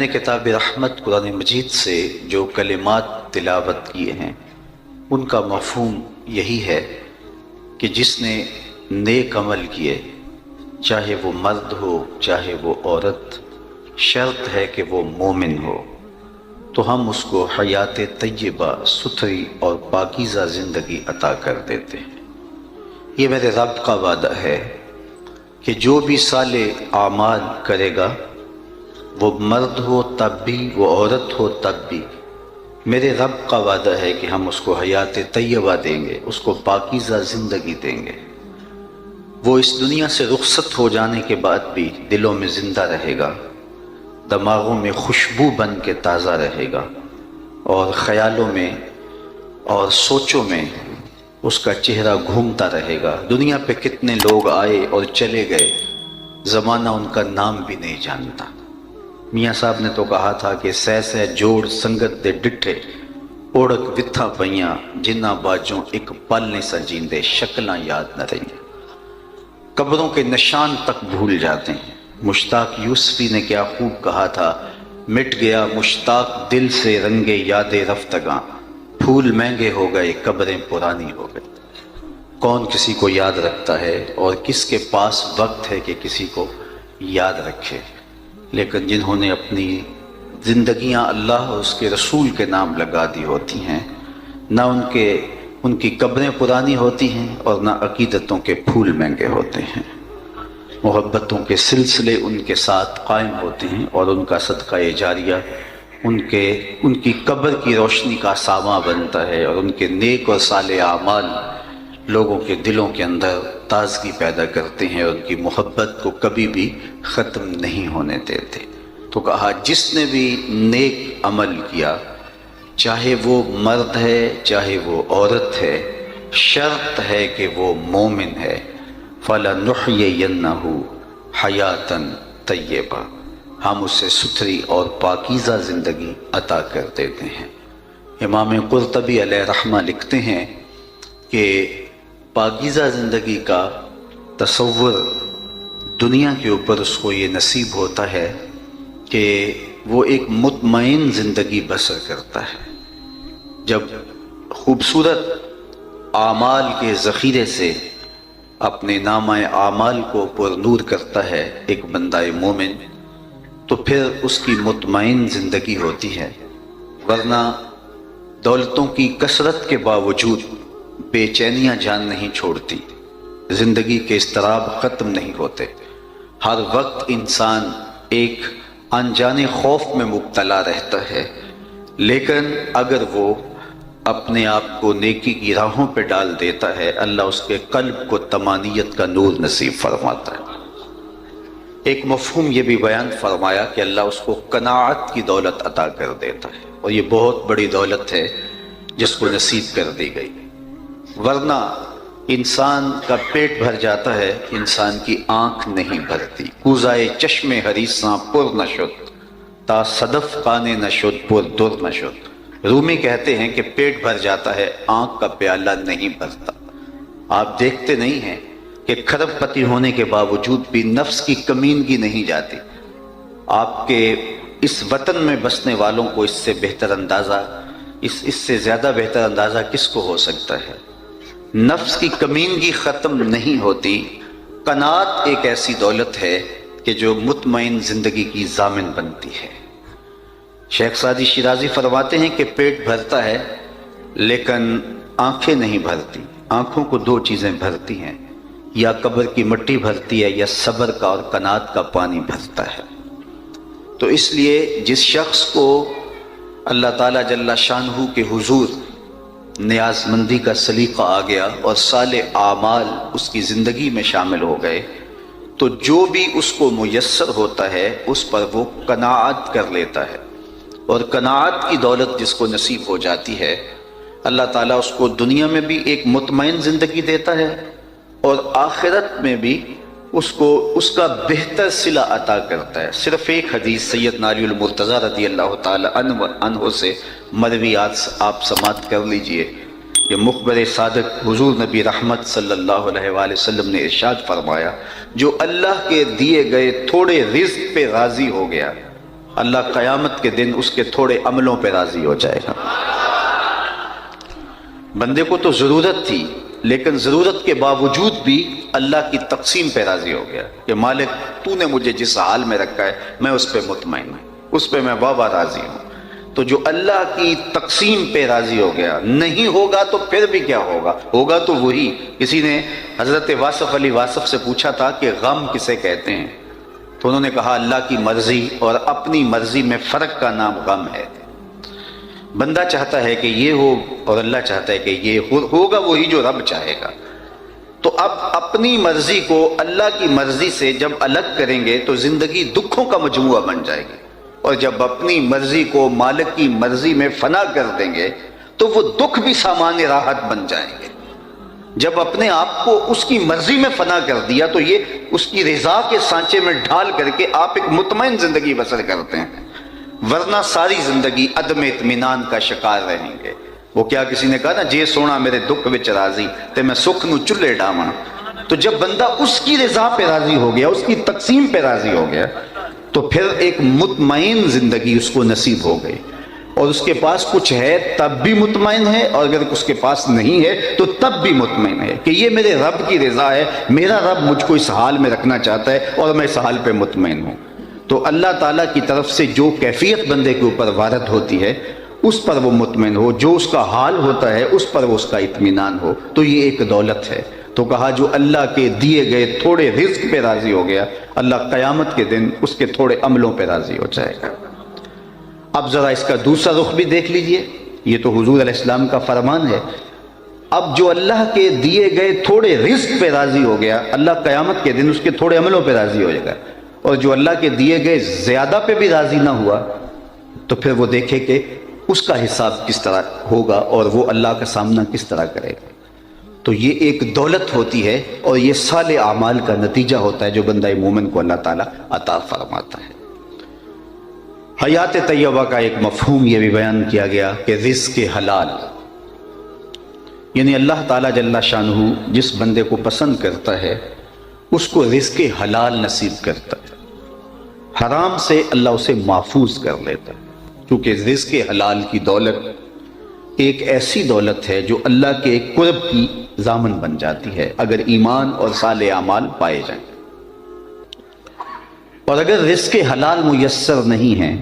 نے کتاب رحمت قرآن مجید سے جو کلمات تلاوت کیے ہیں ان کا مفہوم یہی ہے کہ جس نے نیک عمل کیے، چاہے وہ مرد ہو چاہے وہ عورت، شرط ہے کہ وہ مومن ہو، تو ہم اس کو حیات طیبہ، ستھری اور پاکیزہ زندگی عطا کر دیتے ہیں۔ یہ میرے رب کا وعدہ ہے کہ جو بھی صالح اعمال کرے گا، وہ مرد ہو تب بھی، وہ عورت ہو تب بھی، میرے رب کا وعدہ ہے کہ ہم اس کو حیات طیبہ دیں گے، اس کو پاکیزہ زندگی دیں گے۔ وہ اس دنیا سے رخصت ہو جانے کے بعد بھی دلوں میں زندہ رہے گا، دماغوں میں خوشبو بن کے تازہ رہے گا، اور خیالوں میں اور سوچوں میں اس کا چہرہ گھومتا رہے گا۔ دنیا پہ کتنے لوگ آئے اور چلے گئے، زمانہ ان کا نام بھی نہیں جانتا۔ میاں صاحب نے تو کہا تھا کہ سہ سہ جوڑ سنگت دے ڈٹھے، اوڑک وتھا پئیاں جنہ باجوں ایک پل نہیں سجیندے، شکلاں یاد نہ رہیں۔ قبروں کے نشان تک بھول جاتے ہیں۔ مشتاق یوسفی نے کیا خوب کہا تھا، مٹ گیا مشتاق دل سے رنگ یاد رفتگاں، پھول مہنگے ہو گئے قبریں پرانی ہو گئی۔ کون کسی کو یاد رکھتا ہے اور کس کے پاس وقت ہے کہ کسی کو یاد رکھے؟ لیکن جنہوں نے اپنی زندگیاں اللہ اور اس کے رسول کے نام لگا دی ہوتی ہیں، نہ ان کی قبریں پرانی ہوتی ہیں اور نہ عقیدتوں کے پھول مہنگے ہوتے ہیں۔ محبتوں کے سلسلے ان کے ساتھ قائم ہوتے ہیں اور ان کا صدقہ جاریہ ان کی قبر کی روشنی کا ساواں بنتا ہے، اور ان کے نیک اور صالح اعمال لوگوں کے دلوں کے اندر تازگی پیدا کرتے ہیں اور ان کی محبت کو کبھی بھی ختم نہیں ہونے دیتے۔ تو کہا جس نے بھی نیک عمل کیا، چاہے وہ مرد ہے چاہے وہ عورت ہے، شرط ہے کہ وہ مومن ہے، فَلَنُحْيِيَنَّهُ حَيَاتًا طَيِّبَةً، ہم اسے ستھری اور پاکیزہ زندگی عطا کر دیتے ہیں۔ امام قرطبی علیہ رحمہ لکھتے ہیں کہ پاکیزہ زندگی کا تصور دنیا کے اوپر اس کو یہ نصیب ہوتا ہے کہ وہ ایک مطمئن زندگی بسر کرتا ہے۔ جب خوبصورت اعمال کے ذخیرے سے اپنے نامہ اعمال کو پر نور کرتا ہے ایک بندہ مومن، تو پھر اس کی مطمئن زندگی ہوتی ہے، ورنہ دولتوں کی کثرت کے باوجود بے چینیاں جان نہیں چھوڑتی، زندگی کے اضطراب ختم نہیں ہوتے، ہر وقت انسان ایک انجانے خوف میں مبتلا رہتا ہے۔ لیکن اگر وہ اپنے آپ کو نیکی کی راہوں پہ ڈال دیتا ہے، اللہ اس کے قلب کو طمانینت کا نور نصیب فرماتا ہے۔ ایک مفہوم یہ بھی بیان فرمایا کہ اللہ اس کو قناعت کی دولت عطا کر دیتا ہے، اور یہ بہت بڑی دولت ہے جس کو نصیب کر دی گئی، ورنہ انسان کا پیٹ بھر جاتا ہے، انسان کی آنکھ نہیں بھرتی۔ کوزائے چشم حریصاں پر نشد، تا صدف خانے نشد پر در نشد۔ رومی کہتے ہیں کہ پیٹ بھر جاتا ہے، آنکھ کا پیالہ نہیں بھرتا۔ آپ دیکھتے نہیں ہیں کہ کھرب پتی ہونے کے باوجود بھی نفس کی کمینگی نہیں جاتی۔ آپ کے اس وطن میں بسنے والوں کو اس سے بہتر اندازہ، اس سے زیادہ بہتر اندازہ کس کو ہو سکتا ہے؟ نفس کی کمینگی ختم نہیں ہوتی۔ قناعت ایک ایسی دولت ہے کہ جو مطمئن زندگی کی ضامن بنتی ہے۔ شیخ سعدی شیرازی فرماتے ہیں کہ پیٹ بھرتا ہے لیکن آنکھیں نہیں بھرتی۔ آنکھوں کو دو چیزیں بھرتی ہیں، یا قبر کی مٹی بھرتی ہے یا صبر کا اور قناعت کا پانی بھرتا ہے۔ تو اس لیے جس شخص کو اللہ تعالیٰ جل شانہ کے حضور نیاز مندی کا سلیقہ آ گیا اور صالح اعمال اس کی زندگی میں شامل ہو گئے، تو جو بھی اس کو میسر ہوتا ہے اس پر وہ قناعت کر لیتا ہے، اور قناعت کی دولت جس کو نصیب ہو جاتی ہے، اللہ تعالیٰ اس کو دنیا میں بھی ایک مطمئن زندگی دیتا ہے، اور آخرت میں بھی اس کو اس کا بہتر صلہ عطا کرتا ہے۔ صرف ایک حدیث سیدنا علی المرتضیٰ رضی اللہ تعالی عنہ سے مرویات آپ سماعت کر لیجئے۔ یہ مخبر صادق حضور نبی رحمت صلی اللہ علیہ وآلہ وسلم نے ارشاد فرمایا، جو اللہ کے دیے گئے تھوڑے رزق پہ راضی ہو گیا، اللہ قیامت کے دن اس کے تھوڑے عملوں پہ راضی ہو جائے گا۔ بندے کو تو ضرورت تھی، لیکن ضرورت کے باوجود بھی اللہ کی تقسیم پہ راضی ہو گیا کہ مالک تو نے مجھے جس حال میں رکھا ہے میں اس پہ مطمئن ہوں، اس پہ میں بابا راضی ہوں۔ تو جو اللہ کی تقسیم پہ راضی ہو گیا، نہیں ہوگا تو پھر بھی کیا ہوگا؟ ہوگا تو وہی۔ کسی نے حضرت واصف علی واصف سے پوچھا تھا کہ غم کسے کہتے ہیں، تو انہوں نے کہا اللہ کی مرضی اور اپنی مرضی میں فرق کا نام غم ہے۔ بندہ چاہتا ہے کہ یہ ہو اور اللہ چاہتا ہے کہ یہ ہوگا وہی جو رب چاہے گا۔ تو اب اپنی مرضی کو اللہ کی مرضی سے جب الگ کریں گے تو زندگی دکھوں کا مجموعہ بن جائے گی، اور جب اپنی مرضی کو مالک کی مرضی میں فنا کر دیں گے تو وہ دکھ بھی سامان راحت بن جائیں گے۔ جب اپنے آپ کو اس کی مرضی میں فنا کر دیا تو یہ اس کی رضا کے سانچے میں ڈھال کر کے آپ ایک مطمئن زندگی بسر کرتے ہیں، ورنہ ساری زندگی عدم اطمینان کا شکار رہیں گے۔ وہ کیا کسی نے کہا نا، جے سونا میرے دکھ وچ راضی تے میں سکھ نو چلے ڈاواں۔ تو جب بندہ اس کی رضا پہ راضی ہو گیا، اس کی تقسیم پہ راضی ہو گیا، تو پھر ایک مطمئن زندگی اس کو نصیب ہو گئی، اور اس کے پاس کچھ ہے تب بھی مطمئن ہے، اور اگر اس کے پاس نہیں ہے تو تب بھی مطمئن ہے کہ یہ میرے رب کی رضا ہے، میرا رب مجھ کو اس حال میں رکھنا چاہتا ہے اور میں اس حال پہ مطمئن ہوں۔ تو اللہ تعالیٰ کی طرف سے جو کیفیت بندے کے اوپر وارد ہوتی ہے اس پر وہ مطمئن ہو، جو اس کا حال ہوتا ہے اس پر وہ اس کا اطمینان ہو، تو یہ ایک دولت ہے۔ تو کہا جو اللہ کے دیے گئے تھوڑے رزق پہ راضی ہو گیا، اللہ قیامت کے دن اس کے تھوڑے عملوں پہ راضی ہو جائے گا۔ اب ذرا اس کا دوسرا رخ بھی دیکھ لیجئے، یہ تو حضور علیہ السلام کا فرمان ہے۔ اب جو اللہ کے دیے گئے تھوڑے رزق پہ راضی ہو گیا، اللہ قیامت کے دن اس کے تھوڑے عملوں پہ راضی ہو جائے گا، اور جو اللہ کے دیے گئے زیادہ پہ بھی راضی نہ ہوا تو پھر وہ دیکھے کہ اس کا حساب کس طرح ہوگا اور وہ اللہ کا سامنا کس طرح کرے گا۔ تو یہ ایک دولت ہوتی ہے، اور یہ صالح اعمال کا نتیجہ ہوتا ہے جو بندہ مومن کو اللہ تعالیٰ عطا فرماتا ہے۔ حیات طیبہ کا ایک مفہوم یہ بھی بیان کیا گیا کہ رزق حلال، یعنی اللہ تعالیٰ جل شانہ جس بندے کو پسند کرتا ہے اس کو رزق حلال نصیب کرتا ہے، حرام سے اللہ اسے محفوظ کر لیتا ہے، کیونکہ رزق حلال کی دولت ایک ایسی دولت ہے جو اللہ کے قرب کی ضامن بن جاتی ہے اگر ایمان اور صالح اعمال پائے جائیں۔ اور اگر رزق حلال میسر نہیں ہیں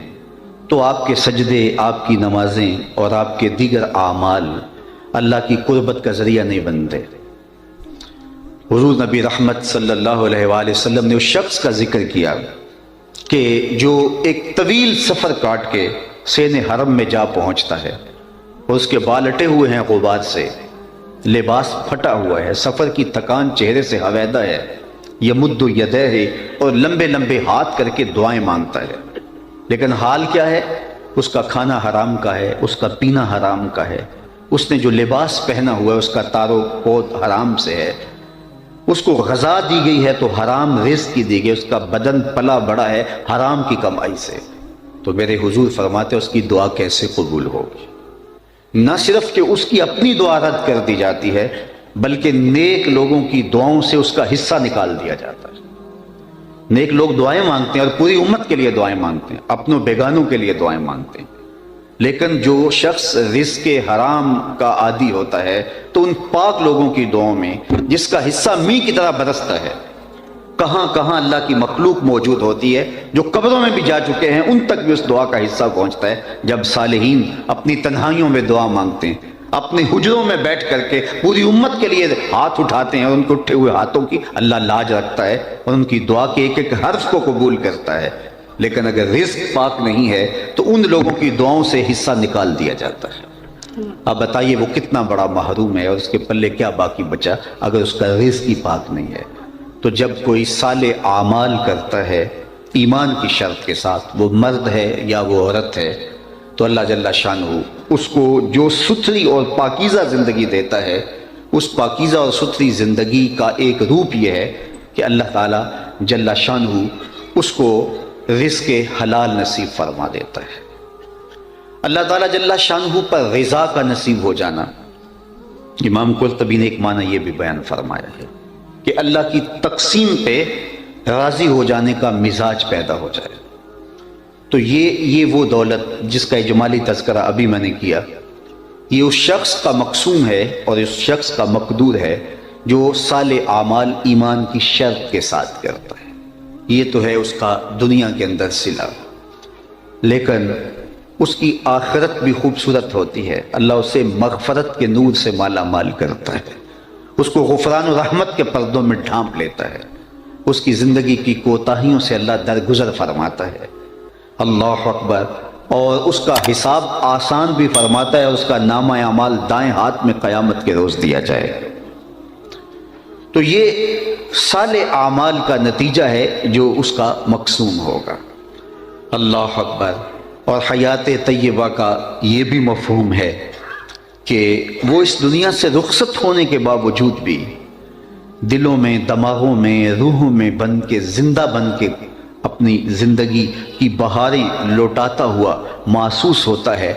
تو آپ کے سجدے، آپ کی نمازیں اور آپ کے دیگر اعمال اللہ کی قربت کا ذریعہ نہیں بنتے۔ حضور نبی رحمت صلی اللہ علیہ وآلہ وسلم نے اس شخص کا ذکر کیا کہ جو ایک طویل سفر کاٹ کے سین حرم میں جا پہنچتا ہے، اور اس کے بال اٹے ہوئے ہیں غبار سے، لباس پھٹا ہوا ہے، سفر کی تھکان چہرے سے حویدہ ہے، یمد یدیہ، اور لمبے لمبے ہاتھ کر کے دعائیں مانگتا ہے، لیکن حال کیا ہے؟ اس کا کھانا حرام کا ہے، اس کا پینا حرام کا ہے، اس نے جو لباس پہنا ہوا ہے اس کا تارو پود حرام سے ہے، اس کو غذا دی گئی ہے تو حرام رزق کی دی گئی، اس کا بدن پلا بڑا ہے حرام کی کمائی سے۔ تو میرے حضور فرماتے ہیں اس کی دعا کیسے قبول ہوگی؟ نہ صرف کہ اس کی اپنی دعا رد کر دی جاتی ہے، بلکہ نیک لوگوں کی دعاؤں سے اس کا حصہ نکال دیا جاتا ہے۔ نیک لوگ دعائیں مانگتے ہیں اور پوری امت کے لیے دعائیں مانگتے ہیں، اپنوں بیگانوں کے لیے دعائیں مانگتے ہیں، لیکن جو شخص رزق حرام کا عادی ہوتا ہے تو ان پاک لوگوں کی دعاؤں میں جس کا حصہ می کی طرح برستا ہے، کہاں کہاں اللہ کی مخلوق موجود ہوتی ہے جو قبروں میں بھی جا چکے ہیں، ان تک بھی اس دعا کا حصہ پہنچتا ہے۔ جب صالحین اپنی تنہائیوں میں دعا مانگتے ہیں، اپنے حجروں میں بیٹھ کر کے پوری امت کے لیے ہاتھ اٹھاتے ہیں، اور ان کے اٹھے ہوئے ہاتھوں کی اللہ لاج رکھتا ہے اور ان کی دعا کے ایک ایک حرف کو قبول کرتا ہے۔ لیکن اگر رزق پاک نہیں ہے تو ان لوگوں کی دعاؤں سے حصہ نکال دیا جاتا ہے۔ اب بتائیے وہ کتنا بڑا محروم ہے، اور اس کے پلے کیا باقی بچا اگر اس کا رزق ہی پاک نہیں ہے۔ تو جب کوئی صالح اعمال کرتا ہے ایمان کی شرط کے ساتھ، وہ مرد ہے یا وہ عورت ہے، تو اللہ جل شانہ اس کو جو ستھری اور پاکیزہ زندگی دیتا ہے، اس پاکیزہ اور ستھری زندگی کا ایک روپ یہ ہے کہ اللہ تعالیٰ جل شانہ اس کو رزق حلال نصیب فرما دیتا ہے۔ اللہ تعالیٰ جل شانہ پر رضا کا نصیب ہو جانا، امام قرطبی نے ایک معنی یہ بھی بیان فرمایا ہے کہ اللہ کی تقسیم پہ راضی ہو جانے کا مزاج پیدا ہو جائے۔ تو یہ وہ دولت جس کا اجمالی تذکرہ ابھی میں نے کیا، یہ اس شخص کا مقسوم ہے اور اس شخص کا مقدور ہے جو صالح اعمال ایمان کی شرط کے ساتھ کرتا ہے۔ یہ تو ہے اس کا دنیا کے اندر صلہ، لیکن اس کی آخرت بھی خوبصورت ہوتی ہے۔ اللہ اسے مغفرت کے نور سے مالا مال کرتا ہے، اس کو غفران و رحمت کے پردوں میں ڈھانپ لیتا ہے، اس کی زندگی کی کوتاہیوں سے اللہ درگزر فرماتا ہے، اللہ اکبر، اور اس کا حساب آسان بھی فرماتا ہے، اور اس کا نامہ اعمال دائیں ہاتھ میں قیامت کے روز دیا جائے گا۔ تو یہ صالح اعمال کا نتیجہ ہے جو اس کا مقسوم ہوگا، اللہ اکبر۔ اور حیات طیبہ کا یہ بھی مفہوم ہے کہ وہ اس دنیا سے رخصت ہونے کے باوجود بھی دلوں میں، دماغوں میں، روحوں میں بن کے، زندہ بن کے اپنی زندگی کی بہاریں لوٹاتا ہوا محسوس ہوتا ہے۔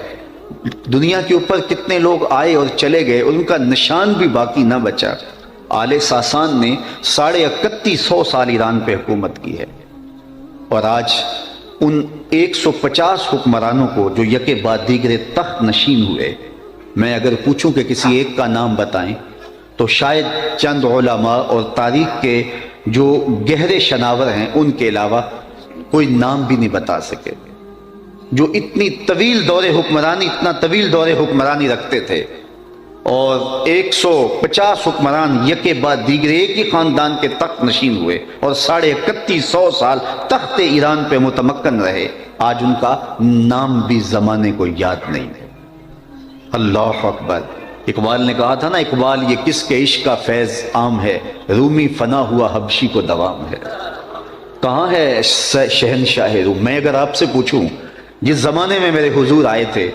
دنیا کے اوپر کتنے لوگ آئے اور چلے گئے، ان کا نشان بھی باقی نہ بچا۔ آل ساسان نے 3150 سال ایران پہ حکومت کی ہے، اور آج ان 150 حکمرانوں کو جو یکے بعد دیگرے تخت نشین ہوئے، میں اگر پوچھوں کہ کسی ایک کا نام بتائیں تو شاید چند علماء اور تاریخ کے جو گہرے شناور ہیں ان کے علاوہ کوئی نام بھی نہیں بتا سکے، جو اتنا طویل دور حکمرانی رکھتے تھے، اور 150 حکمران یکے بعد دیگرے ایک ہی خاندان کے تخت نشین ہوئے اور 3150 سال تخت ایران پہ متمکن رہے، آج ان کا نام بھی زمانے کو یاد نہیں ہے، اللہ اکبر۔ اقبال نے کہا تھا نا، اقبال یہ کس کے عشق کا فیض عام ہے، رومی فنا ہوا حبشی کو دوام ہے۔ کہاں ہے شہنشاہ روم؟ میں اگر آپ سے پوچھوں جس زمانے میں میرے حضور آئے تھے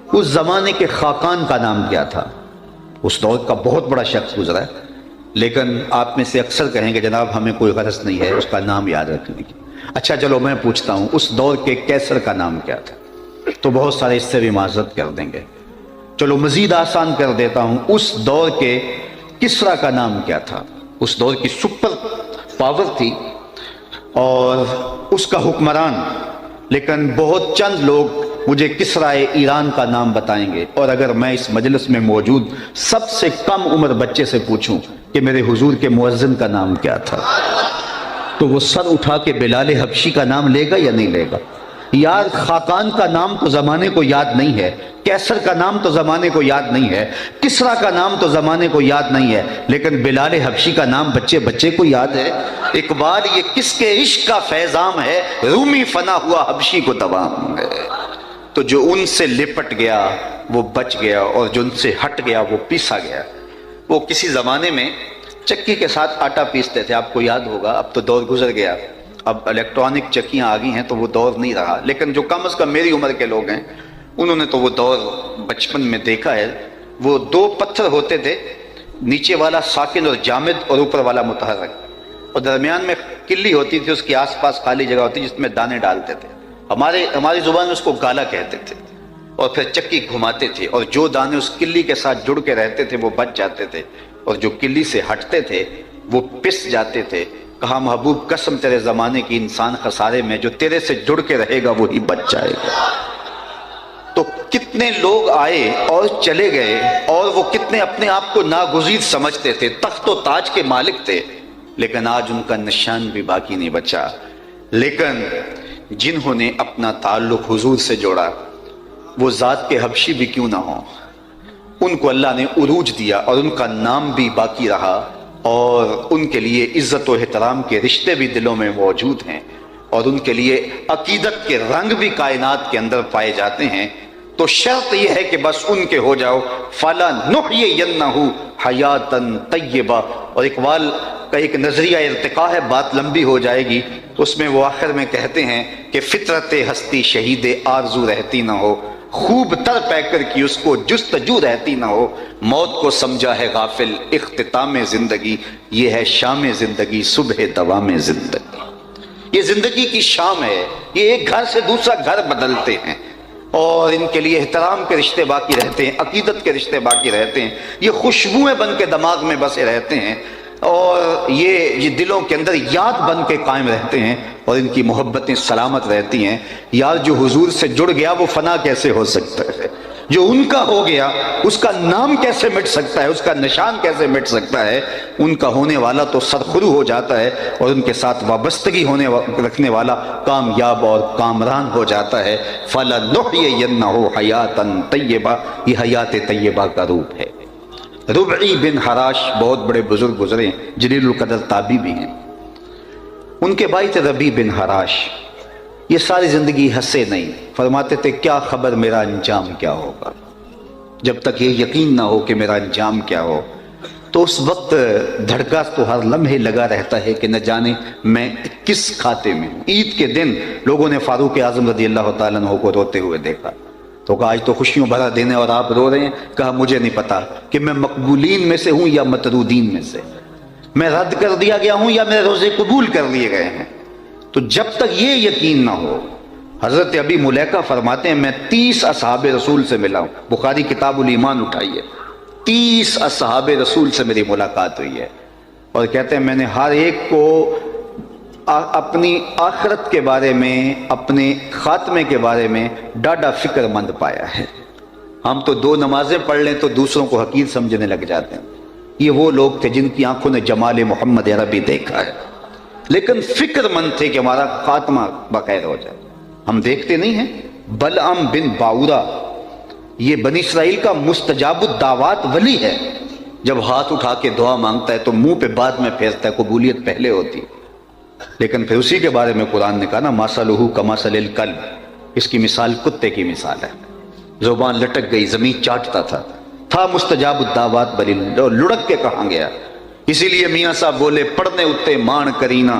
اس زمانے کے خاقان کا نام کیا تھا؟ اس دور کا بہت بڑا شخص گزرا ہے، لیکن آپ میں سے اکثر کہیں گے جناب ہمیں کوئی غرض نہیں ہے اس کا نام یاد رکھنے کی۔ اچھا چلو میں پوچھتا ہوں، اس دور کے کیسر کا نام کیا تھا؟ تو بہت سارے اس سے بھی معذرت کر دیں گے۔ چلو مزید آسان کر دیتا ہوں، اس دور کے کسرا کا نام کیا تھا؟ اس دور کی سپر پاور تھی اور اس کا حکمران، لیکن بہت چند لوگ مجھے کسرائے ایران کا نام بتائیں گے۔ اور اگر میں اس مجلس میں موجود سب سے کم عمر بچے سے پوچھوں کہ میرے حضور کے مؤذن کا نام کیا تھا، تو وہ سر اٹھا کے بلال حبشی کا نام لے گا یا نہیں لے گا؟ یار خاقان کا نام تو زمانے کو یاد نہیں ہے، کیسر کا نام تو زمانے کو یاد نہیں ہے، کسرا کا نام تو زمانے کو یاد نہیں ہے، لیکن بلال حبشی کا نام بچے بچے کو یاد ہے۔ اقبال یہ کس کے عشق کا فیضام ہے، رومی فنا ہوا حبشی کو دوام ہے۔ تو جو ان سے لپٹ گیا وہ بچ گیا، اور جو ان سے ہٹ گیا وہ پیسا گیا۔ وہ کسی زمانے میں چکی کے ساتھ آٹا پیستے تھے، آپ کو یاد ہوگا، اب تو دور گزر گیا، اب الیکٹرانک چکیاں آ گئی ہیں تو وہ دور نہیں رہا، لیکن جو کم از کم میری عمر کے لوگ ہیں انہوں نے تو وہ دور بچپن میں دیکھا ہے۔ وہ 2 پتھر ہوتے تھے، نیچے والا ساکن اور جامد اور اوپر والا متحرک، اور درمیان میں کلی ہوتی تھی، اس کے آس پاس خالی جگہ ہوتی جس میں دانے ڈالتے تھے، ہماری زبان میں اس کو گالا کہتے تھے، اور پھر چکی گھماتے تھے، اور جو دانے اس کلی کے ساتھ جڑ کے رہتے تھے وہ بچ جاتے تھے، اور جو کلی سے ہٹتے تھے وہ پس جاتے تھے۔ کہا محبوب قسم تیرے زمانے کی انسان خسارے میں، جو تیرے سے جڑ کے رہے گا وہی بچ جائے گا۔ تو کتنے لوگ آئے اور چلے گئے، اور وہ کتنے اپنے آپ کو ناگزیر سمجھتے تھے، تخت و تاج کے مالک تھے، لیکن آج ان کا نشان بھی باقی نہیں بچا۔ لیکن جنہوں نے اپنا تعلق حضور سے جوڑا، وہ ذات کے حبشی بھی کیوں نہ ہوں، ان کو اللہ نے عروج دیا، اور ان کا نام بھی باقی رہا، اور ان کے لیے عزت و احترام کے رشتے بھی دلوں میں موجود ہیں، اور ان کے لیے عقیدت کے رنگ بھی کائنات کے اندر پائے جاتے ہیں۔ تو شرط یہ ہے کہ بس ان کے ہو جاؤ، فَلَنُحْيِيَنَّهُ حَيَاتًا طَيِّبَةً۔ اور اقبال کا ایک نظریہ ارتقاء ہے، بات لمبی ہو جائے گی، اس میں وہ آخر میں کہتے ہیں کہ فطرت ہستی شہید آرزو رہتی نہ ہو، خوب تر پیکر کی اس کو جستجو رہتی نہ ہو، موت کو سمجھا ہے غافل اختتام زندگی، یہ ہے شام زندگی صبح دوام زندگی۔ یہ زندگی کی شام ہے، یہ ایک گھر سے دوسرا گھر بدلتے ہیں، اور ان کے لیے احترام کے رشتے باقی رہتے ہیں، عقیدت کے رشتے باقی رہتے ہیں، یہ خوشبوئیں بن کے دماغ میں بسے رہتے ہیں۔ اور یہ دلوں کے اندر یاد بن کے قائم رہتے ہیں اور ان کی محبتیں سلامت رہتی ہیں. یار جو حضور سے جڑ گیا وہ فنا کیسے ہو سکتا ہے؟ جو ان کا ہو گیا اس کا نام کیسے مٹ سکتا ہے؟ اس کا نشان کیسے مٹ سکتا ہے؟ ان کا ہونے والا تو سرخرو ہو جاتا ہے اور ان کے ساتھ وابستگی رکھنے والا کامیاب اور کامران ہو جاتا ہے. فَلَنُحْيِيَنَّهُ حَيَاتًا طَيِّبَةً، یہ حیات طیبہ کا روپ ہے. ربعی بن حراش بہت بڑے بزرگ گزرے ہیں، جلیل القدر تابعی بھی ہیں. ان کے بھائی تھے ربیع بن حراش. یہ ساری زندگی ہنسے نہیں، فرماتے تھے کیا خبر میرا انجام کیا ہوگا. جب تک یہ یقین نہ ہو کہ میرا انجام کیا ہو تو اس وقت دھڑکا تو ہر لمحے لگا رہتا ہے کہ نہ جانے میں کس کھاتے میں ہوں. عید کے دن لوگوں نے فاروق اعظم رضی اللہ تعالیٰ عنہ کو روتے ہوئے دیکھا تو کہا آج تو خوشیوں بھرا دن ہے اور آپ رو رہے ہیں. کہا مجھے نہیں پتا کہ میں مقبولین میں سے ہوں یا مطرودین میں سے، میں رد کر دیا گیا ہوں یا میرے روزے قبول کر لیے گئے ہیں. تو جب تک یہ یقین نہ ہو، حضرت ابی ملیکہ فرماتے ہیں میں 30 اصحاب رسول سے ملا ہوں. بخاری کتاب الایمان اٹھائیے، 30 اصحاب رسول سے میری ملاقات ہوئی ہے اور کہتے ہیں میں نے ہر ایک کو اپنی آخرت کے بارے میں، اپنے خاتمے کے بارے میں ڈاڈا فکر مند پایا ہے. ہم تو 2 نمازیں پڑھ لیں تو دوسروں کو حقیر سمجھنے لگ جاتے ہیں. یہ وہ لوگ تھے جن کی آنکھوں نے جمال محمد عربی دیکھا ہے، لیکن فکر مند تھے کہ ہمارا خاتمہ بخیر ہو جائے. ہم دیکھتے نہیں ہیں بلعم بن باورا، یہ بنی اسرائیل کا مستجاب الدعوات ولی ہے. جب ہاتھ اٹھا کے دعا مانگتا ہے تو منہ پہ بعد میں پھیرتا ہے، قبولیت پہلے ہوتی. لیکن پھر اسی کے بارے میں قرآن نے کہا نا مَثَلُهُ كَمَثَلِ الْكَلْبِ، اس کی مثال کتے کی مثال ہے. زبان لٹک گئی، زمین چاٹتا تھا مستجاب الدعوات ولی، لڑک کے کہاں گیا. اسی لیے میاں صاحب بولے پڑھنے اتے مان کرینا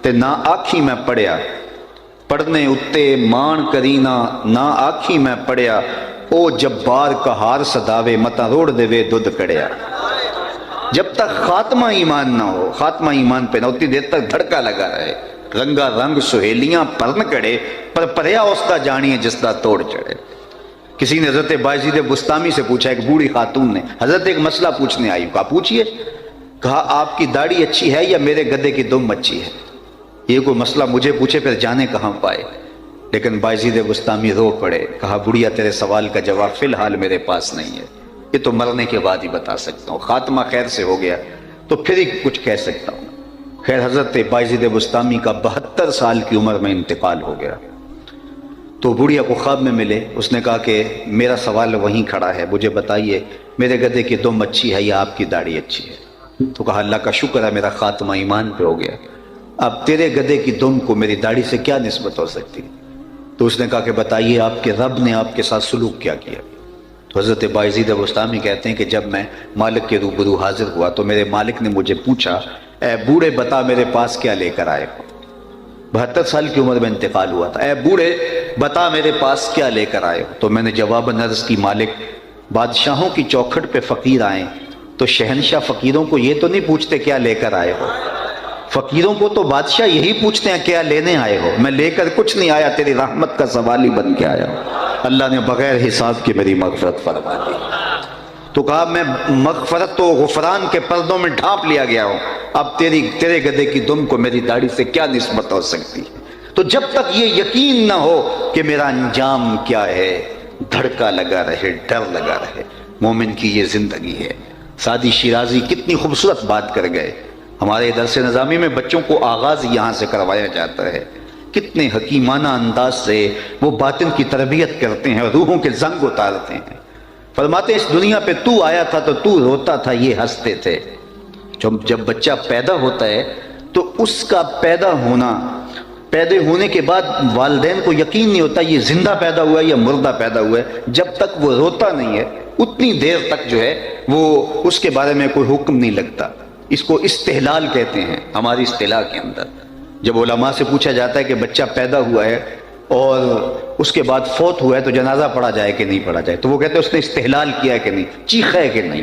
تے نہ آکھی میں پڑھیا، پڑھنے اتے مان کرینا نہ آکھی میں پڑھیا، او جبار کا ہار صداوے متا روڑ دے وے دودھ کڑیا. جب تک خاتمہ ایمان نہ ہو، خاتمہ ایمان پہ نہ ہوتی دیر تک دھڑکا لگا رہے. رنگا رنگ سہیلیاں پرن کڑے پر پریا اس کا جانیے جس کا توڑ چڑھے. کسی نے حضرت بایزید بستامی سے پوچھا، ایک بوڑھی خاتون نے، حضرت ایک مسئلہ پوچھنے آئی. کہا پوچھئے. کہا آپ کی داڑھی اچھی ہے یا میرے گدے کی دم اچھی ہے؟ یہ کوئی مسئلہ مجھے پوچھے پھر جانے کہاں پائے. لیکن بایزید بستامی رو پڑے. کہا بڑھیا تیرے سوال کا جواب فی الحال میرے پاس نہیں ہے، یہ تو مرنے کے بعد ہی بتا سکتا ہوں. خاتمہ خیر سے ہو گیا تو پھر ہی کچھ کہہ سکتا ہوں. خیر حضرت بایزید بستامی کا 72 سال کی عمر میں انتقال ہو گیا. تو بڑھیا کو خواب میں ملے. اس نے کہا کہ میرا سوال وہیں کھڑا ہے، مجھے بتائیے میرے گدے کی دم اچھی ہے یا آپ کی داڑھی اچھی ہے؟ تو کہا اللہ کا شکر ہے میرا خاتمہ ایمان پہ ہو گیا، اب تیرے گدے کی دم کو میری داڑھی سے کیا نسبت ہو سکتی؟ تو اس نے کہا کہ بتائیے آپ کے رب نے آپ کے ساتھ سلوک کیا کیا؟ تو حضرت بایزید بستامی کہتے ہیں کہ جب میں مالک کے روبرو حاضر ہوا تو میرے مالک نے مجھے پوچھا اے بوڑھے بتا میرے پاس کیا لے کر آئے ہو. 72 سال کی عمر میں انتقال ہوا تھا. اے بوڑھے بتا میرے پاس کیا لے کر آئے ہو؟ تو میں نے جواباً عرض کی مالک بادشاہوں کی چوکھٹ پہ فقیر آئیں تو شہنشاہ فقیروں کو یہ تو نہیں پوچھتے کیا لے کر آئے ہو، فقیروں کو تو بادشاہ یہی پوچھتے ہیں کیا لینے آئے ہو. میں لے کر کچھ نہیں آیا، تیری رحمت کا سوالی بن کے آیا ہوں. اللہ نے بغیر حساب کی میری مغفرت فرما دی. تو کہا میں مغفرت و غفران کے پردوں میں ڈھانپ لیا گیا ہوں، اب تیرے گدے کی دم کو میری داڑھی سے کیا نسبت ہو سکتی؟ تو جب تک یہ یقین نہ ہو کہ میرا انجام کیا ہے، دھڑکا لگا رہے، ڈر لگا رہے. مومن کی یہ زندگی ہے. سعدی شیرازی کتنی خوبصورت بات کر گئے. ہمارے درس نظامی میں بچوں کو آغاز یہاں سے کروایا جاتا ہے. کتنے حکیمانہ انداز سے وہ باطن کی تربیت کرتے ہیں، روحوں کے زنگ اتارتے ہیں. فرماتے ہیں اس دنیا پہ تو آیا تھا تو تو روتا تھا، یہ ہنستے تھے. جب بچہ پیدا ہوتا ہے تو اس کا پیدا ہونے کے بعد والدین کو یقین نہیں ہوتا یہ زندہ پیدا ہوا ہے یا مردہ پیدا ہوا ہے. جب تک وہ روتا نہیں ہے اتنی دیر تک جو ہے وہ اس کے بارے میں کوئی حکم نہیں لگتا. اس کو استحلال کہتے ہیں ہماری اصطلاح کے اندر. جب علماء سے پوچھا جاتا ہے کہ بچہ پیدا ہوا ہے اور اس کے بعد فوت ہوا ہے تو جنازہ پڑھا جائے کہ نہیں پڑھا جائے، تو وہ کہتے ہیں اس نے استحلال کیا ہے کہ نہیں، چیخا ہے کہ نہیں.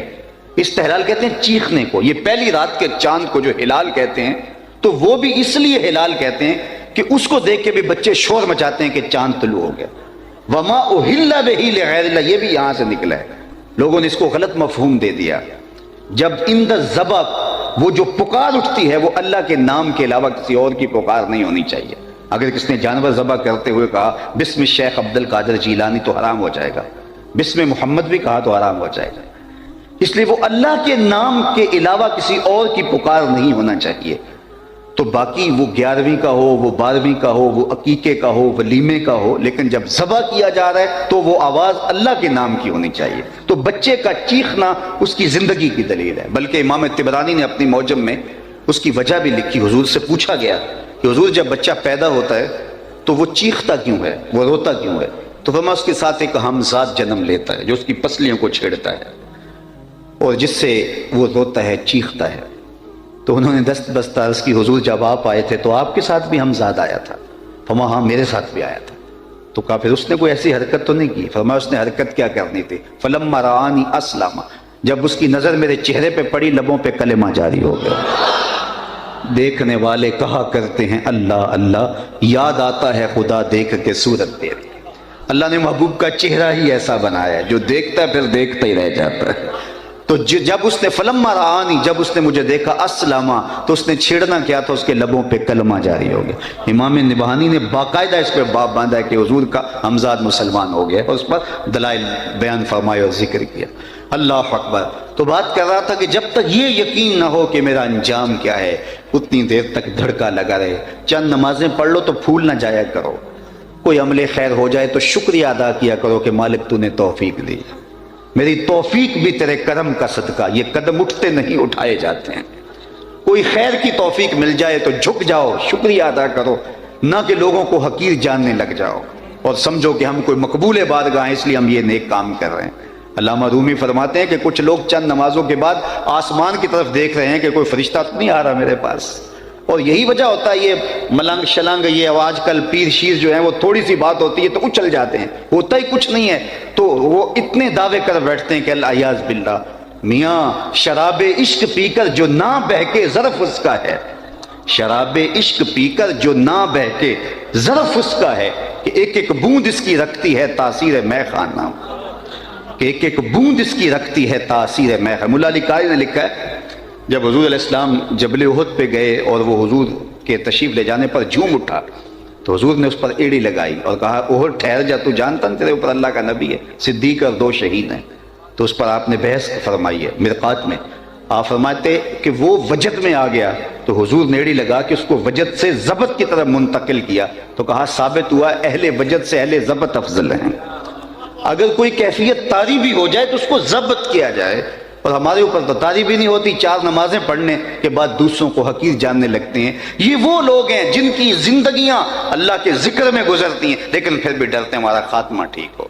استحلال کہتے ہیں چیخنے کو. یہ پہلی رات کے چاند کو جو ہلال کہتے ہیں تو وہ بھی اس لیے ہلال کہتے ہیں کہ اس کو دیکھ کے بھی بچے شور مچاتے ہیں کہ چاند طلوع ہو گیا. وما اہل بہ لغیر اللہ، یہ بھی یہاں سے نکلا ہے. لوگوں نے اس کو غلط مفہوم دے دیا. جب اند ذبح وہ جو پکار اٹھتی ہے وہ اللہ کے نام کے علاوہ کسی اور کی پکار نہیں ہونی چاہیے۔ اگر کس نے جانور ذبح کرتے ہوئے کہا بسم شیخ عبد القادر جیلانی تو حرام ہو جائے گا، بسم محمد بھی کہا تو حرام ہو جائے گا۔ اس لیے وہ اللہ کے نام کے علاوہ کسی اور کی پکار نہیں ہونا چاہیے۔ تو باقی وہ 11ویں کا ہو، وہ 12ویں کا ہو، وہ عقیقے کا ہو، ولیمے کا ہو، لیکن جب ذبح کیا جا رہا ہے تو وہ آواز اللہ کے نام کی ہونی چاہیے۔ تو بچے کا چیخنا اس کی زندگی کی دلیل ہے۔ بلکہ امام طبرانی نے اپنی معجم میں اس کی وجہ بھی لکھی۔ حضور سے پوچھا گیا کہ حضور جب بچہ پیدا ہوتا ہے تو وہ چیختا کیوں ہے، وہ روتا کیوں ہے؟ تو فرمایا اس کے ساتھ ایک ہمزاد جنم لیتا ہے جو اس کی پسلیوں کو چھیڑتا ہے اور جس سے وہ روتا ہے، چیختا ہے۔ تو انہوں نے دست بست عرض کی حضور جب آپ آئے تھے تو آپ کے ساتھ بھی ہمزاد آیا تھا؟ فرمایا ہاں میرے ساتھ بھی آیا تھا۔ تو کہا پھر اس نے کوئی ایسی حرکت تو نہیں کی؟ فرمایا اس نے حرکت کیا کرنی تھی؟ فلما رآنی اسلم، جب اس کی نظر میرے چہرے پہ پڑی لبوں پہ کلمہ جاری ہو گیا۔ دیکھنے والے کہا کرتے ہیں اللہ اللہ، یاد آتا ہے خدا دیکھ کے صورت تیری۔ اللہ نے محبوب کا چہرہ ہی ایسا بنایا ہے جو دیکھتا ہے پھر دیکھتا ہی رہ جاتا ہے۔ تو جب اس نے فلما رآنی، جب اس نے مجھے دیکھا اسلما، تو اس نے چھیڑنا کیا تھا؟ اس کے لبوں پہ کلمہ جاری ہو گیا۔ امام نبہانی نے باقاعدہ اس پہ باب باندھا ہے کہ حضور کا ہمزاد مسلمان ہو گیا اور اس پر دلائل بیان فرمائے اور ذکر کیا۔ اللہ اکبر۔ تو بات کر رہا تھا کہ جب تک یہ یقین نہ ہو کہ میرا انجام کیا ہے اتنی دیر تک دھڑکا لگا رہے۔ چند نمازیں پڑھ لو تو پھول نہ جایا کرو، کوئی عمل خیر ہو جائے تو شکریہ ادا کیا کرو کہ مالک تو نے توفیق دی، میری توفیق بھی تیرے کرم کا صدقہ، یہ قدم اٹھتے نہیں اٹھائے جاتے ہیں۔ کوئی خیر کی توفیق مل جائے تو جھک جاؤ، شکریہ ادا کرو، نہ کہ لوگوں کو حقیر جاننے لگ جاؤ اور سمجھو کہ ہم کوئی مقبول بارگاہ ہیں اس لیے ہم یہ نیک کام کر رہے ہیں۔ علامہ رومی فرماتے ہیں کہ کچھ لوگ چند نمازوں کے بعد آسمان کی طرف دیکھ رہے ہیں کہ کوئی فرشتہ تو نہیں آ رہا میرے پاس، اور یہی وجہ ہوتا ہے یہ ملنگ شلنگ، یہ آج کل پیر شیر جو ہیں وہ تھوڑی سی بات ہوتی ہے تو اچل جاتے ہیں، ہوتا ہی کچھ نہیں ہے تو وہ اتنے دعوے کر بیٹھتے ہیں کہ اللہ باللہ۔ میاں شراب عشق پی کر جو نہ بہکے ظرف اس کا ہے، شراب عشق پی کر جو نہ بہکے ظرف اس کا ہے، کہ ایک ایک بوند اس کی رکھتی ہے تاثیر مے خانہ، کہ ایک ایک بوند اس کی رکھتی ہے تاثیر مے خانہ۔ مولا علی قاری نے لکھا ہے جب حضور علیہ السلام جبل احد پہ گئے اور وہ حضور کے تشریف لے جانے پر جھوم اٹھا تو حضور نے اس پر ایڑی لگائی اور کہا احد ٹھہر جا، تو جانتا نا تیرے اوپر اللہ کا نبی ہے، صدیق اور 2 شہید ہیں۔ تو اس پر آپ نے بحث فرمائی ہے مرقات میں، آپ فرماتے کہ وہ وجد میں آ گیا تو حضور نے ایڑی لگا کہ اس کو وجد سے ضبط کی طرف منتقل کیا، تو کہا ثابت ہوا اہل وجد سے اہل ضبط افضل ہیں۔ اگر کوئی کیفیت طاری بھی ہو جائے تو اس کو ضبط کیا جائے، اور ہمارے اوپر تو طاری بھی نہیں ہوتی، 4 نمازیں پڑھنے کے بعد دوسروں کو حقیر جاننے لگتے ہیں۔ یہ وہ لوگ ہیں جن کی زندگیاں اللہ کے ذکر میں گزرتی ہیں لیکن پھر بھی ڈرتے ہیں ہمارا خاتمہ ٹھیک ہو۔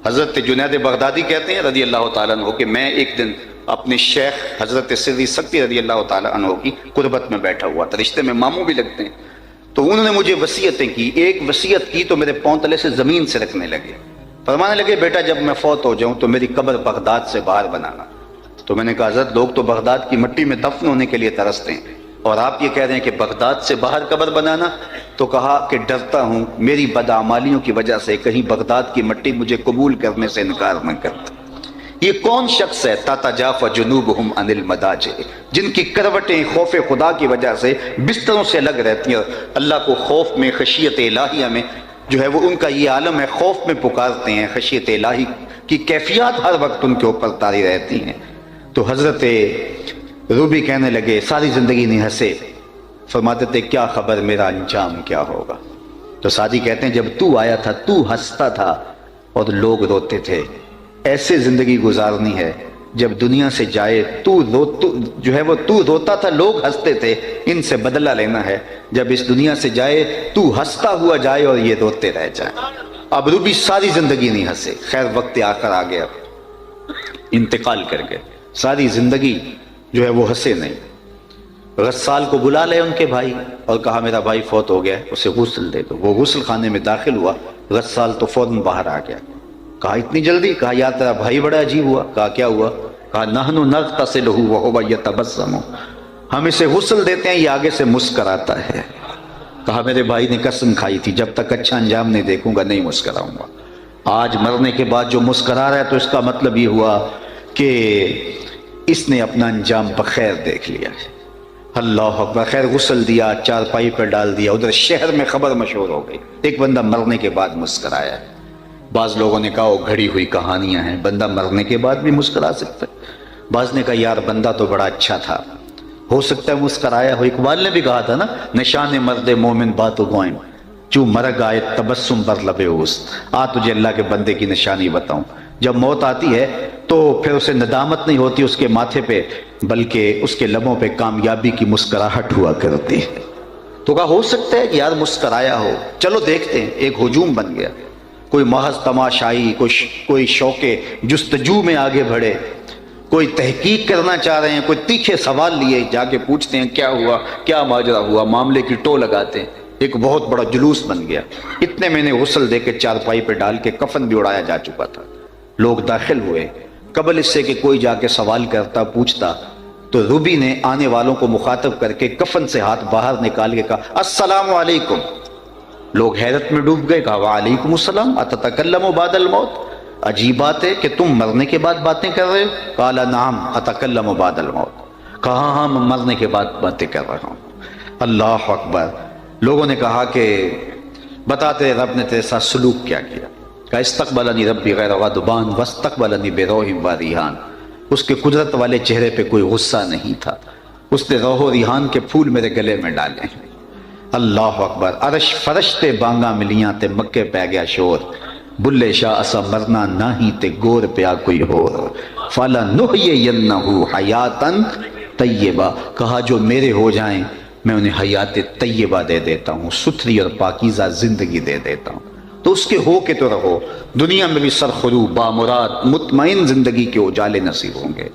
حضرت جنید بغدادی کہتے ہیں رضی اللہ تعالیٰ عنہ کہ میں ایک دن اپنے شیخ حضرت سری سکتی رضی اللہ تعالیٰ عنہ کی قربت میں بیٹھا ہوا تھا، رشتے میں ماموں بھی لگتے ہیں، تو انہوں نے مجھے وصیتیں کی۔ ایک وصیت کی تو میرے پاؤں تلے سے زمین سے رکھنے لگے، فرمانے لگے بیٹا جب میں فوت ہو جاؤں تو میری قبر بغداد سے باہر بنانا۔ تو میں نے کہا حضرت لوگ تو بغداد کی مٹی میں دفن ہونے کے لیے ترستے ہیں اور آپ یہ کہہ رہے ہیں کہ بغداد سے باہر قبر بنانا؟ تو کہا کہ ڈرتا ہوں میری بدعمالیوں کی وجہ سے کہیں بغداد کی مٹی مجھے قبول کرنے سے انکار نہ کرتا۔ یہ کون شخص ہے تتجافی جنوبہم عن المضاجع، جن کی کروٹیں خوف خدا کی وجہ سے بستروں سے الگ رہتی ہیں، اور اللہ کو خوف میں، خشیت الہیہ میں جو ہے وہ ان کا یہ عالم ہے، خوف میں پکارتے ہیں، خشیت الہی کی کیفیات ہر وقت ان کے اوپر طاری رہتی ہیں۔ تو حضرت روبی کہنے لگے ساری زندگی نہیں ہنسے، فرماتے تھے کیا خبر میرا انجام کیا ہوگا؟ تو سعدی کہتے ہیں جب تو آیا تھا تو ہنستا تھا اور لوگ روتے تھے، ایسے زندگی گزارنی ہے جب دنیا سے جائے تو روتا تھا لوگ ہنستے تھے، ان سے بدلہ لینا ہے جب اس دنیا سے جائے تو ہنستا ہوا جائے اور یہ روتے رہ جائیں۔ اب روبی ساری زندگی نہیں ہنسے، خیر وقت آخر آ گیا، انتقال کر گئے، ساری زندگی جو ہے وہ ہنسے نہیں۔ غسال کو بلا لے ان کے بھائی اور کہا میرا بھائی فوت ہو گیا ہے، اسے غسل دے دو۔ وہ غسل خانے میں داخل ہوا، غسال تو فوراً باہر آ گیا۔ کہا اتنی جلدی؟ کہا یار تیرا بھائی بڑا عجیب ہوا۔ کہا کیا ہوا؟ کہا نحن نغتسلہ وہو یتبسم، ہم اسے غسل دیتے ہیں یہ آگے سے مسکراتا ہے۔ کہا میرے بھائی نے قسم کھائی تھی جب تک اچھا انجام نہیں دیکھوں گا نہیں مسکراؤں گا، آج مرنے کے بعد جو مسکرا رہا ہے تو اس کا مطلب یہ ہوا کہ اس نے اپنا انجام بخیر دیکھ لیا ہے۔ اللہ اکبر، خیر غسل دیا، چارپائی پر ڈال دیا، ادھر شہر میں خبر مشہور ہو گئی، ایک بندہ مرنے کے بعد مسکرایا ہے۔ بعض لوگوں نے کہا وہ گھڑی ہوئی کہانیاں ہیں، بندہ مرنے کے بعد بھی مسکرا سکتا ہے۔ بعض نے کہا یار بندہ تو بڑا اچھا تھا، ہو سکتا ہے مسکرایا ہو۔ اقبال نے بھی کہا تھا نا، نشان مرد مومن بات گوئم، چوں مرگ آئے تبسم بر لب اوست، آ تجھے اللہ کے بندے کی نشانی بتاؤں۔ جب موت آتی ہے تو پھر اسے ندامت نہیں ہوتی اس کے ماتھے پہ، بلکہ اس کے لبوں پہ کامیابی کی مسکراہٹ ہوا کرتی ہے۔ تو کہا ہو سکتا ہے کہ یار مسکرایا ہو، چلو دیکھتے ہیں۔ ایک ہجوم بن گیا، کوئی محض تماشائی، کوئی شوق جستجو میں آگے بڑھے، کوئی تحقیق کرنا چاہ رہے ہیں، کوئی تیکھے سوال لیے جا کے پوچھتے ہیں کیا ہوا، کیا ماجرا ہوا، معاملے کی ٹو لگاتے ہیں۔ ایک بہت بڑا جلوس بن گیا۔ اتنے میں نے غسل دے کے چارپائی پہ ڈال کے کفن بھی اڑایا جا چکا تھا۔ لوگ داخل ہوئے، قبل اس سے کہ کوئی جا کے سوال کرتا پوچھتا، تو روبی نے آنے والوں کو مخاطب کر کے کفن سے ہاتھ باہر نکال کے کہا السلام علیکم۔ لوگ حیرت میں ڈوب گئے، کہا وعلیکم السلام اتتکلم بعد الموت، عجیب بات ہے کہ تم مرنے کے بعد باتیں کر رہے ہو۔ قال نعم اتکلم بعد الموت، کہا ہاں میں مرنے کے بعد باتیں کر رہا ہوں۔ اللہ اکبر۔ لوگوں نے کہا کہ بتا تیرے رب نے تیرے ساتھ سلوک کیا کیا؟ کہا استقبلنی ربی غیر غضبان واستقبلنی بروح و ریحان، اس کے قدرت والے چہرے پہ کوئی غصہ نہیں تھا، اس نے روح و ریحان کے پھول میرے گلے میں ڈالے ہیں۔ اللہ اکبر۔ عرش فرشتے بانگا ملیاں تے مکے پہ گیا شور، بلے شاہ اسا مرنا ناہی تے گور پیا کوئی ہور، فالا نحیینہ حیاتا طیبہ، کہا جو میرے ہو جائیں میں انہیں حیات طیبہ دے دیتا ہوں، ستھری اور پاکیزہ زندگی دے دیتا ہوں۔ تو اس کے ہو کے تو رہو، دنیا میں بھی سرخرو بامراد مطمئن زندگی کے اجالے نصیب ہوں گے،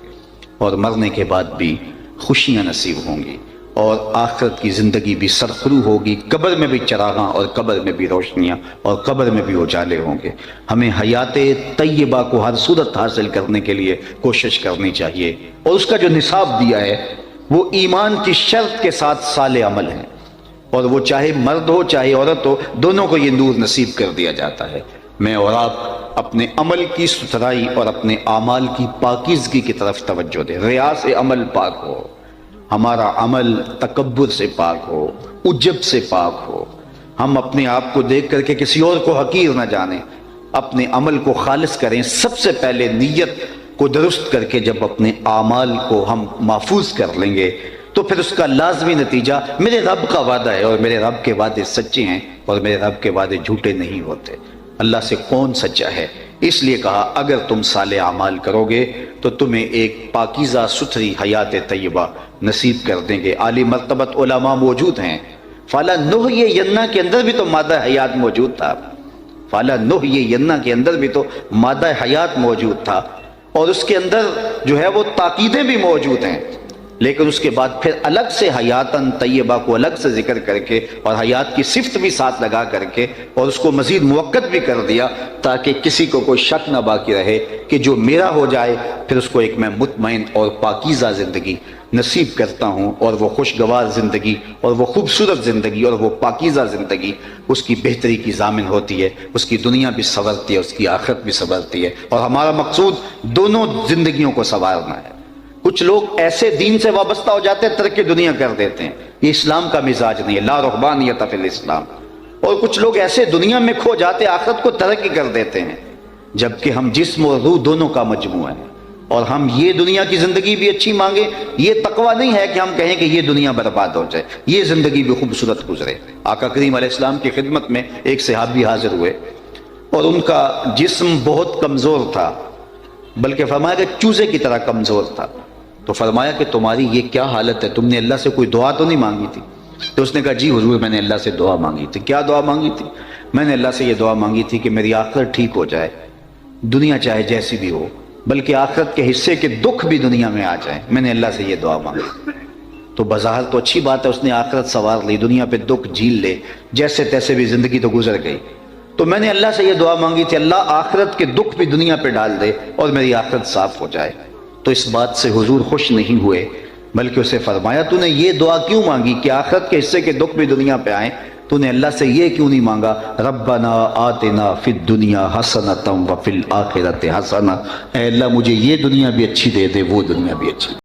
اور مرنے کے بعد بھی خوشیاں نصیب ہوں گی، اور آخرت کی زندگی بھی سرخرو ہوگی، قبر میں بھی چراغاں اور قبر میں بھی روشنیاں اور قبر میں بھی اجالے ہوں گے۔ ہمیں حیات طیبہ کو ہر صورت حاصل کرنے کے لیے کوشش کرنی چاہیے، اور اس کا جو نصاب دیا ہے وہ ایمان کی شرط کے ساتھ صالح عمل ہے، اور وہ چاہے مرد ہو چاہے عورت ہو، دونوں کو یہ نور نصیب کر دیا جاتا ہے۔ میں اور آپ اپنے عمل کی ستھرائی اور اپنے اعمال کی پاکیزگی کی طرف توجہ دیں، ریاء سے عمل پاک ہو، ہمارا عمل تکبر سے پاک ہو، عجب سے پاک ہو، ہم اپنے آپ کو دیکھ کر کے کسی اور کو حقیر نہ جانیں، اپنے عمل کو خالص کریں۔ سب سے پہلے نیت کو درست کر کے جب اپنے اعمال کو ہم محفوظ کر لیں گے تو پھر اس کا لازمی نتیجہ میرے رب کا وعدہ ہے، اور میرے رب کے وعدے سچے ہیں، اور میرے رب کے وعدے جھوٹے نہیں ہوتے۔ اللہ سے کون سچا ہے؟ اس لیے کہا اگر تم صالح اعمال کرو گے تو تمہیں ایک پاکیزہ ستھری حیات طیبہ نصیب کر دیں گے۔ عالی مرتبت علماء موجود ہیں، فالا نحیینہ کے اندر بھی تو مادہ حیات موجود تھا، فالا نحیینہ کے اندر بھی تو مادہ حیات موجود تھا، اور اس کے اندر جو ہے وہ تاکیدیں بھی موجود ہیں، لیکن اس کے بعد پھر الگ سے حیاتاً طیبہ کو الگ سے ذکر کر کے اور حیات کی صفت بھی ساتھ لگا کر کے اور اس کو مزید موقت بھی کر دیا، تاکہ کسی کو کوئی شک نہ باقی رہے کہ جو میرا ہو جائے پھر اس کو ایک میں مطمئن اور پاکیزہ زندگی نصیب کرتا ہوں، اور وہ خوشگوار زندگی اور وہ خوبصورت زندگی اور وہ پاکیزہ زندگی اس کی بہتری کی ضامن ہوتی ہے، اس کی دنیا بھی سنورتی ہے، اس کی آخرت بھی سنورتی ہے، اور ہمارا مقصود دونوں زندگیوں کو سنوارنا ہے۔ کچھ لوگ ایسے دین سے وابستہ ہو جاتے ہیں ترک دنیا کر دیتے ہیں، یہ اسلام کا مزاج نہیں ہے، لا رہبانیت فی الاسلام، اور کچھ لوگ ایسے دنیا میں کھو جاتے آخرت کو ترک کر دیتے ہیں، جبکہ ہم جسم اور روح دونوں کا مجموعہ ہے، اور ہم یہ دنیا کی زندگی بھی اچھی مانگے۔ یہ تقویٰ نہیں ہے کہ ہم کہیں کہ یہ دنیا برباد ہو جائے، یہ زندگی بھی خوبصورت گزرے۔ آقا کریم علیہ السلام کی خدمت میں ایک صحابی حاضر ہوئے، اور ان کا جسم بہت کمزور تھا، بلکہ فرمایا کہ چوزے کی طرح کمزور تھا۔ تو فرمایا کہ تمہاری یہ کیا حالت ہے، تم نے اللہ سے کوئی دعا تو نہیں مانگی تھی؟ تو اس نے کہا جی حضور میں نے اللہ سے دعا مانگی تھی۔ کیا دعا مانگی تھی؟ میں نے اللہ سے یہ دعا مانگی تھی کہ میری آخرت ٹھیک ہو جائے، دنیا چاہے جیسی بھی ہو، بلکہ آخرت کے حصے کے دکھ بھی دنیا میں آ جائیں، میں نے اللہ سے یہ دعا مانگی۔ تو بظاہر تو اچھی بات ہے، اس نے آخرت سنوار لی، دنیا پہ دکھ جھیل لے، جیسے تیسے بھی زندگی تو گزر گئی۔ تو میں نے اللہ سے یہ دعا مانگی تھی اللہ آخرت کے دکھ بھی دنیا پہ ڈال دے اور میری آخرت صاف ہو جائے۔ تو اس بات سے حضور خوش نہیں ہوئے، بلکہ اسے فرمایا تو نے یہ دعا کیوں مانگی کہ آخرت کے حصے کے دکھ بھی دنیا پہ آئیں؟ تو نے اللہ سے یہ کیوں نہیں مانگا ربنا آتنا فی الدنیا حسنۃ وفی الآخرۃ حسنہ، اے اللہ مجھے یہ دنیا بھی اچھی دے دے، وہ دنیا بھی اچھی۔